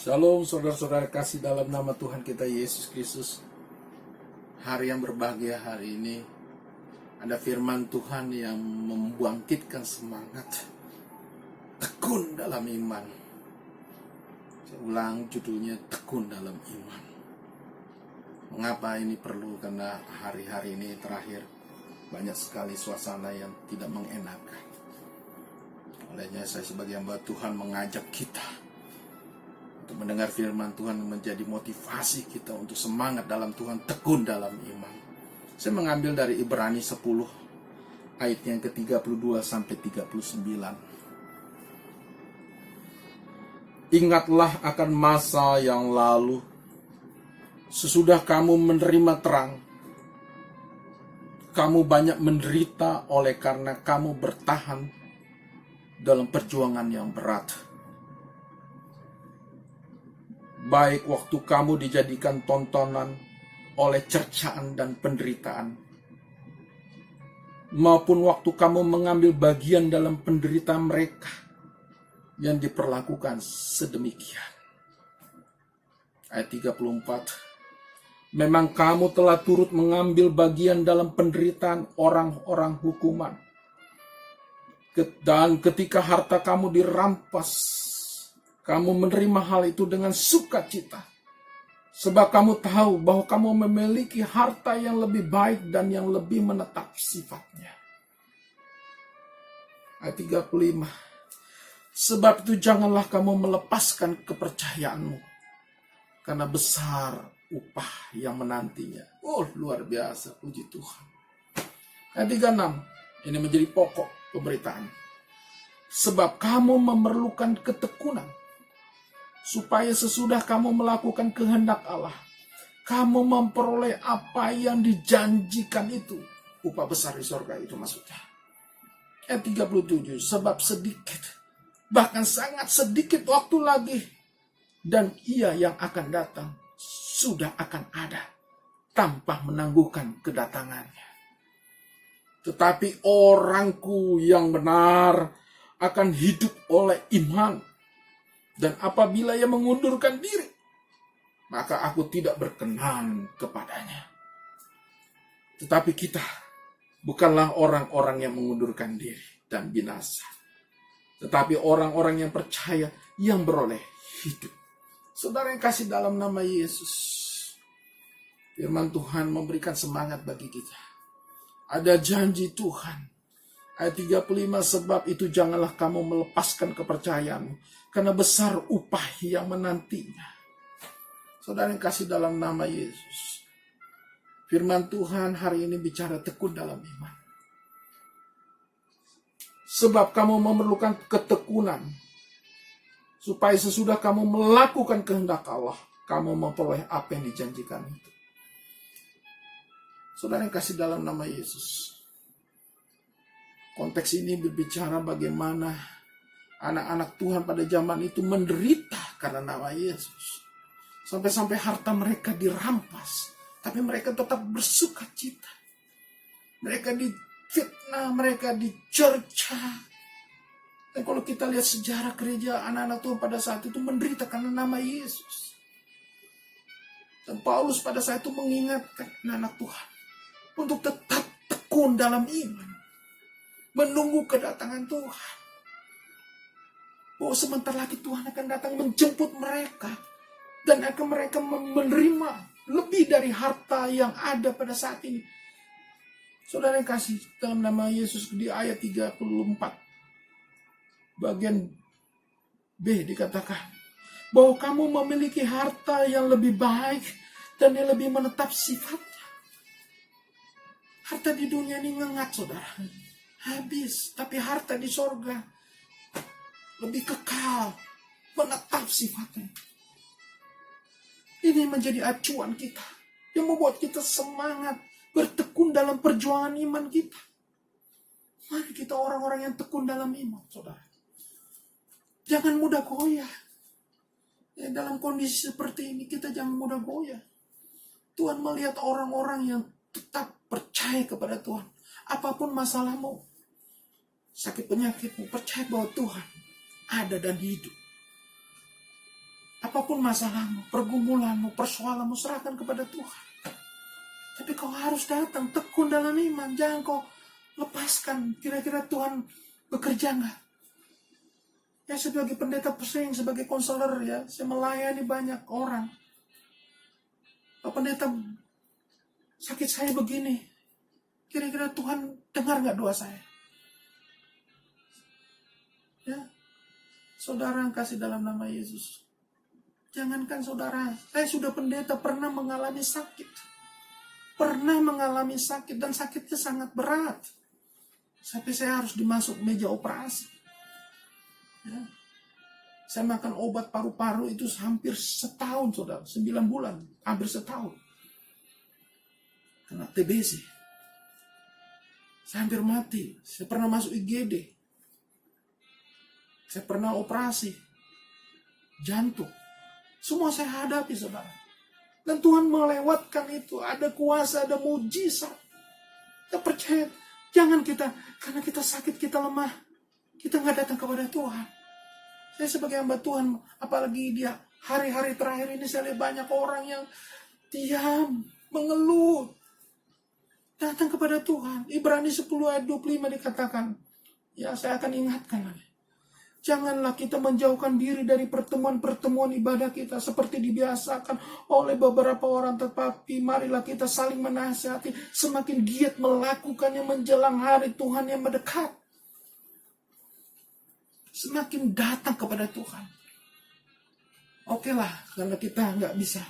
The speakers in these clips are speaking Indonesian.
Shalom saudara-saudara kasih dalam nama Tuhan kita Yesus Kristus. Hari yang berbahagia hari ini, ada firman Tuhan yang membangkitkan semangat, tekun dalam iman. Saya ulang judulnya, tekun dalam iman. Mengapa ini perlu? Karena hari-hari ini terakhir banyak sekali suasana yang tidak mengenakan. Olehnya saya sebagai hamba Tuhan mengajak kita untuk mendengar firman Tuhan, menjadi motivasi kita untuk semangat dalam Tuhan, tekun dalam iman. Saya mengambil dari Ibrani 10 ayat yang ke-32 sampai 39. Ingatlah akan masa yang lalu, sesudah kamu menerima terang, kamu banyak menderita oleh karena kamu bertahan dalam perjuangan yang berat. Baik waktu kamu dijadikan tontonan oleh cercaan dan penderitaan, maupun waktu kamu mengambil bagian dalam penderitaan mereka yang diperlakukan sedemikian. Ayat 34. Memang kamu telah turut mengambil bagian dalam penderitaan orang-orang hukuman. Dan ketika harta kamu dirampas, kamu menerima hal itu dengan sukacita, sebab kamu tahu bahwa kamu memiliki harta yang lebih baik dan yang lebih menetap sifatnya. Ayat 35. Sebab itu janganlah kamu melepaskan kepercayaanmu, karena besar upah yang menantinya. Oh, luar biasa, puji Tuhan. Ayat 36. Ini menjadi pokok pemberitaan. Sebab kamu memerlukan ketekunan, supaya sesudah kamu melakukan kehendak Allah, kamu memperoleh apa yang dijanjikan itu. Upah besar di sorga itu maksudnya. Ayat 37. Sebab sedikit, bahkan sangat sedikit waktu lagi, dan ia yang akan datang sudah akan ada, tanpa menangguhkan kedatangannya. Tetapi orangku yang benar akan hidup oleh iman. Dan apabila ia mengundurkan diri, maka aku tidak berkenan kepadanya. Tetapi kita bukanlah orang-orang yang mengundurkan diri dan binasa, tetapi orang-orang yang percaya yang beroleh hidup. Saudara yang kasih dalam nama Yesus, firman Tuhan memberikan semangat bagi kita. Ada janji Tuhan. Ayat 35, sebab itu janganlah kamu melepaskan kepercayaanmu, karena besar upah yang menantinya. Saudara yang kasih dalam nama Yesus, firman Tuhan hari ini bicara tekun dalam iman. Sebab kamu memerlukan ketekunan, supaya sesudah kamu melakukan kehendak Allah, kamu memperoleh apa yang dijanjikan itu. Saudara yang kasih dalam nama Yesus, konteks ini berbicara bagaimana anak-anak Tuhan pada zaman itu menderita karena nama Yesus. Sampai-sampai harta mereka dirampas, tapi mereka tetap bersuka cita. Mereka difitnah, mereka dicerca. Dan kalau kita lihat sejarah gereja, anak-anak Tuhan pada saat itu menderita karena nama Yesus. Dan Paulus pada saat itu mengingatkan anak-anak Tuhan untuk tetap tekun dalam iman, menunggu kedatangan Tuhan. Bahwa sebentar lagi Tuhan akan datang menjemput mereka, dan akan mereka menerima lebih dari harta yang ada pada saat ini. Saudara yang kasih dalam nama Yesus, di ayat 34 bagian B dikatakan bahwa kamu memiliki harta yang lebih baik dan yang lebih menetap sifatnya. Harta di dunia ini ngengat, saudara, habis. Tapi harta di sorga lebih kekal, menetap sifatnya. Ini menjadi acuan kita, yang membuat kita semangat bertekun dalam perjuangan iman kita. Mari kita orang-orang yang tekun dalam iman, saudara. Jangan mudah goyah. Ya, dalam kondisi seperti ini kita jangan mudah goyah. Tuhan melihat orang-orang yang tetap percaya kepada Tuhan. Apapun masalahmu, sakit penyakitmu, percaya bahwa Tuhan ada dan hidup. Apapun masalahmu, pergumulanmu, persoalanmu, serahkan kepada Tuhan. Tapi kau harus datang, tekun dalam iman. Jangan kau lepaskan. Kira-kira Tuhan bekerja enggak? Ya, sebagai pendeta pusing, sebagai konselor ya, saya melayani banyak orang. Pak pendeta, sakit saya begini. Kira-kira Tuhan dengar nggak doa saya? Ya, saudara yang kasih dalam nama Yesus. Jangankan saudara, saya sudah pendeta pernah mengalami sakit. Pernah mengalami sakit dan sakitnya sangat berat. Sampai saya harus dimasuk meja operasi. Ya. Saya makan obat paru-paru itu hampir setahun, saudara. 9 bulan, hampir setahun. Kena TBC. Saya hampir mati. Saya pernah masuk IGD. Saya pernah operasi jantung. Semua saya hadapi, saudara. Dan Tuhan melewatkan itu. Ada kuasa, ada mujizat. Kita percaya. Jangan kita, karena kita sakit, kita lemah, kita nggak datang kepada Tuhan. Saya sebagai hamba Tuhan, apalagi dia hari-hari terakhir ini saya lihat banyak orang yang diam, mengeluh. Datang kepada Tuhan. Ibrani 10 ayat 25 dikatakan. Ya, saya akan ingatkan lagi. Janganlah kita menjauhkan diri dari pertemuan-pertemuan ibadah kita seperti dibiasakan oleh beberapa orang, tetapi marilah kita saling menasihati semakin giat melakukannya menjelang hari Tuhan yang mendekat. Semakin datang kepada Tuhan. Oke lah, karena kita nggak bisa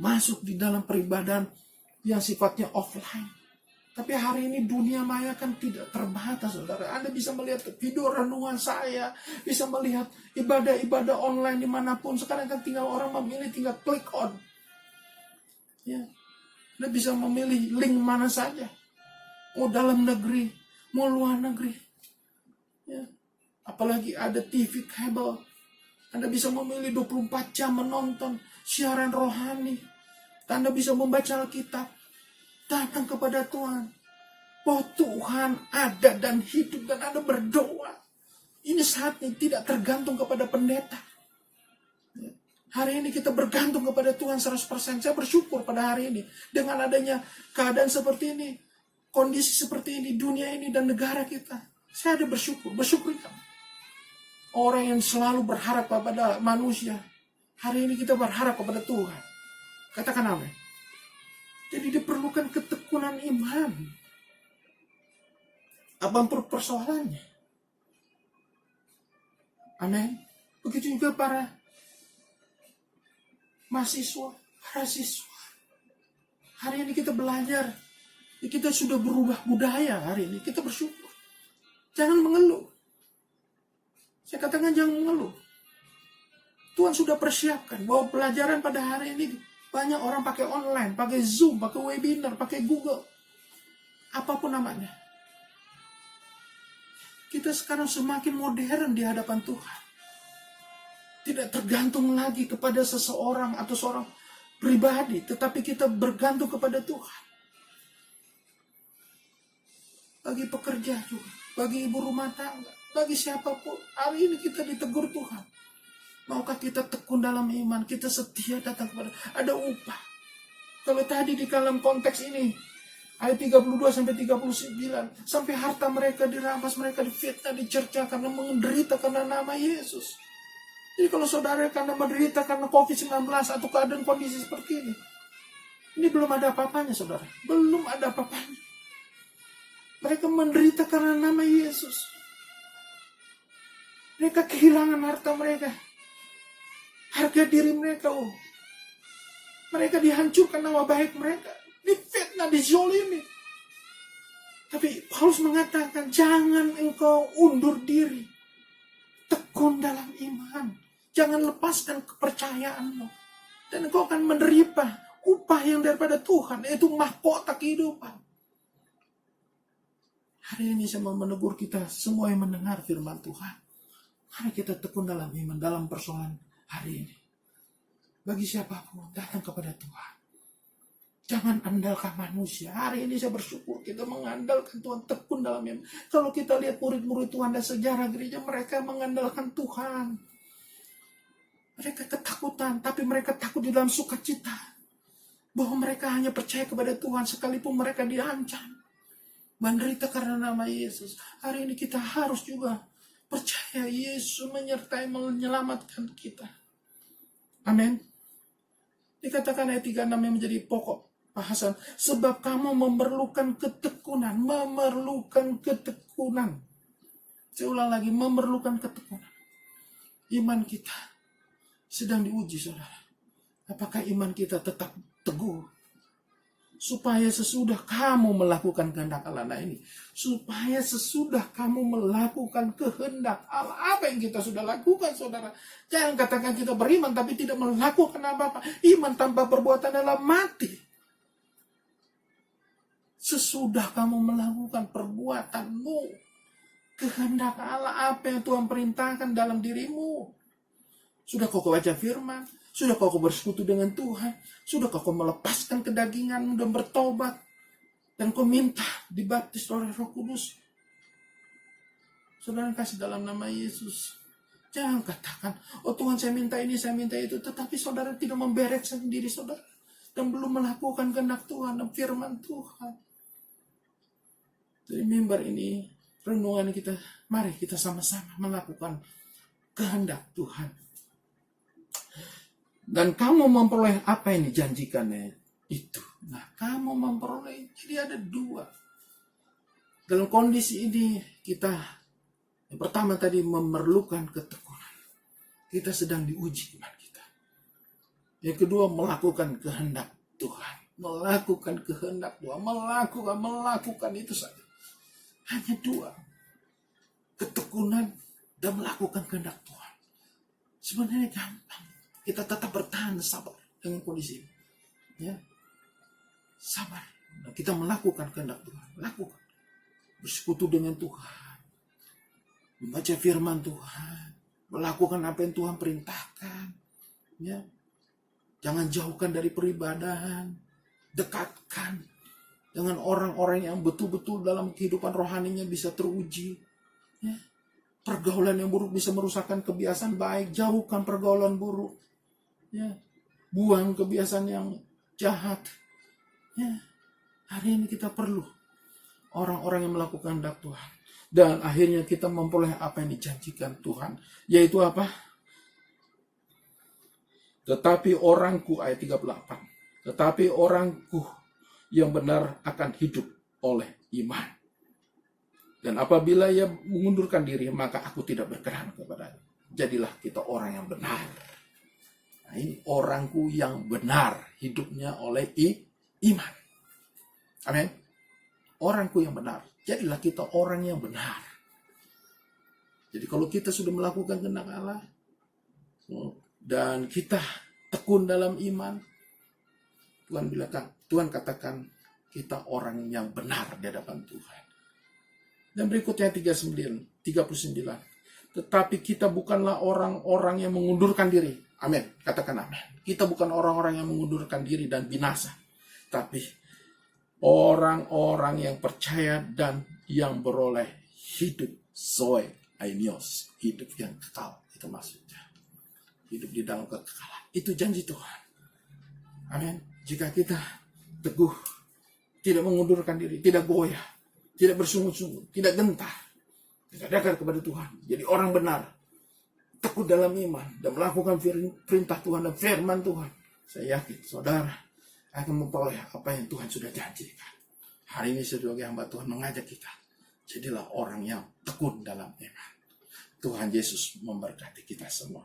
masuk di dalam peribadahan yang sifatnya offline. Tapi hari ini dunia maya kan tidak terbatas, saudara. Anda bisa melihat video renungan saya, bisa melihat ibadah-ibadah online dimanapun. Sekarang kan tinggal orang memilih, tinggal klik on. Ya, Anda bisa memilih link mana saja. Mau dalam negeri, mau luar negeri. Ya, apalagi ada TV kabel. Anda bisa memilih 24 jam menonton siaran rohani. Anda bisa membaca Alkitab. Datang kepada Tuhan. Bahwa Tuhan ada dan hidup dan Anda berdoa. Ini saatnya tidak tergantung kepada pendeta. Hari ini kita bergantung kepada Tuhan 100%. Saya bersyukur pada hari ini. Dengan adanya keadaan seperti ini. Kondisi seperti ini. Dunia ini dan negara kita. Saya ada bersyukur. Bersyukur kan. Orang yang selalu berharap kepada manusia. Hari ini kita berharap kepada Tuhan. Katakan amin. Jadi diperlukan ketekunan iman. Apapun persoalannya. Amin. Begitu juga para mahasiswa, para siswa. Hari ini kita belajar. Kita sudah berubah budaya hari ini. Kita bersyukur. Jangan mengeluh. Saya katakan jangan mengeluh. Tuhan sudah persiapkan bahwa pelajaran pada hari ini banyak orang pakai online, pakai Zoom, pakai webinar, pakai Google. Apapun namanya. Kita sekarang semakin modern di hadapan Tuhan. Tidak tergantung lagi kepada seseorang atau seorang pribadi. Tetapi kita bergantung kepada Tuhan. Bagi pekerja juga. Bagi ibu rumah tangga. Bagi siapapun. Hari ini kita ditegur Tuhan. Maukah kita tekun dalam iman, kita setia datang kepada, ada upah. Kalau tadi di dalam konteks ini, ayat 32-39, sampai harta mereka dirampas, mereka difitnah, dicerca karena menderita karena nama Yesus. Jadi kalau saudara karena menderita karena COVID-19 atau keadaan kondisi seperti ini belum ada apa-apanya, saudara. Belum ada apa-apanya. Mereka menderita karena nama Yesus. Mereka kehilangan harta mereka. Harga diri mereka, mereka dihancurkan nama baik mereka, difitnah, dizolimi. Tapi Paulus mengatakan, jangan engkau undur diri, tekun dalam iman, jangan lepaskan kepercayaanmu, dan engkau akan menerima upah yang daripada Tuhan, yaitu mahkota kehidupan. Hari ini saya mau menegur kita semua yang mendengar firman Tuhan. Mari kita tekun dalam iman, dalam persoalan hari ini. Bagi siapapun, datang kepada Tuhan. Jangan andalkan manusia. Hari ini saya bersyukur kita mengandalkan Tuhan, tekun dalam iman. Kalau kita lihat murid-murid Tuhan dan sejarah gereja, mereka mengandalkan Tuhan. Mereka ketakutan, tapi mereka takut di dalam sukacita. Bahwa mereka hanya percaya kepada Tuhan sekalipun mereka diancam. Menderita karena nama Yesus. Hari ini kita harus juga percaya Yesus menyertai menyelamatkan kita. Amin. Dikatakan ayat 36 yang menjadi pokok bahasan. Sebab kamu memerlukan ketekunan. Memerlukan ketekunan. Saya ulang lagi, memerlukan ketekunan. Iman kita sedang diuji, saudara. Apakah iman kita tetap teguh? Supaya sesudah kamu melakukan kehendak Allah. Nah ini. Supaya sesudah kamu melakukan kehendak Allah. Apa yang kita sudah lakukan, saudara? Jangan katakan kita beriman tapi tidak melakukan apa-apa. Iman tanpa perbuatan adalah mati. Sesudah kamu melakukan perbuatanmu, kehendak Allah, apa yang Tuhan perintahkan dalam dirimu. Sudah kau baca firman, sudah kau bersekutu dengan Tuhan, sudah kau melepaskan kedaginganmu dan bertobat, dan kau minta dibaptis oleh Roh Kudus. Saudara kasih dalam nama Yesus. Jangan katakan, oh Tuhan saya minta ini, saya minta itu, tetapi saudara tidak membereskan diri saudara dan belum melakukan kehendak Tuhan dan firman Tuhan. Dari mimbar ini, renungan kita, mari kita sama-sama melakukan kehendak Tuhan. Dan kamu memperoleh apa yang dijanjikannya itu. Nah, kamu memperoleh. Jadi ada dua. Dalam kondisi ini kita, yang pertama tadi memerlukan ketekunan. Kita sedang diuji iman kita. Yang kedua melakukan kehendak Tuhan. Melakukan kehendak Tuhan. Melakukan itu saja. Hanya dua. Ketekunan dan melakukan kehendak Tuhan. Sebenarnya gampang. Kita tetap bertahan sabar dengan kondisi ini. Ya. Sabar. Nah, kita melakukan kehendak Tuhan. Lakukan. Bersekutu dengan Tuhan. Membaca firman Tuhan. Melakukan apa yang Tuhan perintahkan. Ya. Jangan jauhkan dari peribadahan. Dekatkan dengan orang-orang yang betul-betul dalam kehidupan rohaninya bisa teruji. Ya. Pergaulan yang buruk bisa merusakkan kebiasaan baik. Jauhkan pergaulan buruk. Ya, buang kebiasaan yang jahat. Ya, hari ini kita perlu orang-orang yang melakukan kehendak Tuhan. Dan akhirnya kita memperoleh apa yang dijanjikan Tuhan. Yaitu apa? Tetapi orangku, ayat 38. Tetapi orangku yang benar akan hidup oleh iman. Dan apabila ia mengundurkan diri, maka aku tidak berkenan kepadanya. Jadilah kita orang yang benar. Nah, ini orangku yang benar hidupnya oleh iman. Amin. Orangku yang benar. Jadilah kita orang yang benar. Jadi kalau kita sudah melakukan kehendak Allah dan kita tekun dalam iman, Tuhan katakan kita orang yang benar di hadapan Tuhan. Dan berikutnya 39. Tetapi kita bukanlah orang-orang yang mengundurkan diri. Amin. Katakan amin. Kita bukan orang-orang yang mengundurkan diri dan binasa. Tapi orang-orang yang percaya dan yang beroleh hidup zoe aimios. Hidup yang kekal. Itu maksudnya. Hidup di dalam kekekalan. Itu janji Tuhan. Amin. Jika kita teguh. Tidak mengundurkan diri. Tidak goyah. Tidak bersungut-sungut. Tidak gentar. Tidak dekat kepada Tuhan. Jadi orang benar. Tekun dalam iman dan melakukan perintah Tuhan dan firman Tuhan. Saya yakin saudara akan memperoleh apa yang Tuhan sudah janjikan. Hari ini sebagai hamba Tuhan mengajak kita. Jadilah orang yang tekun dalam iman. Tuhan Yesus memberkati kita semua.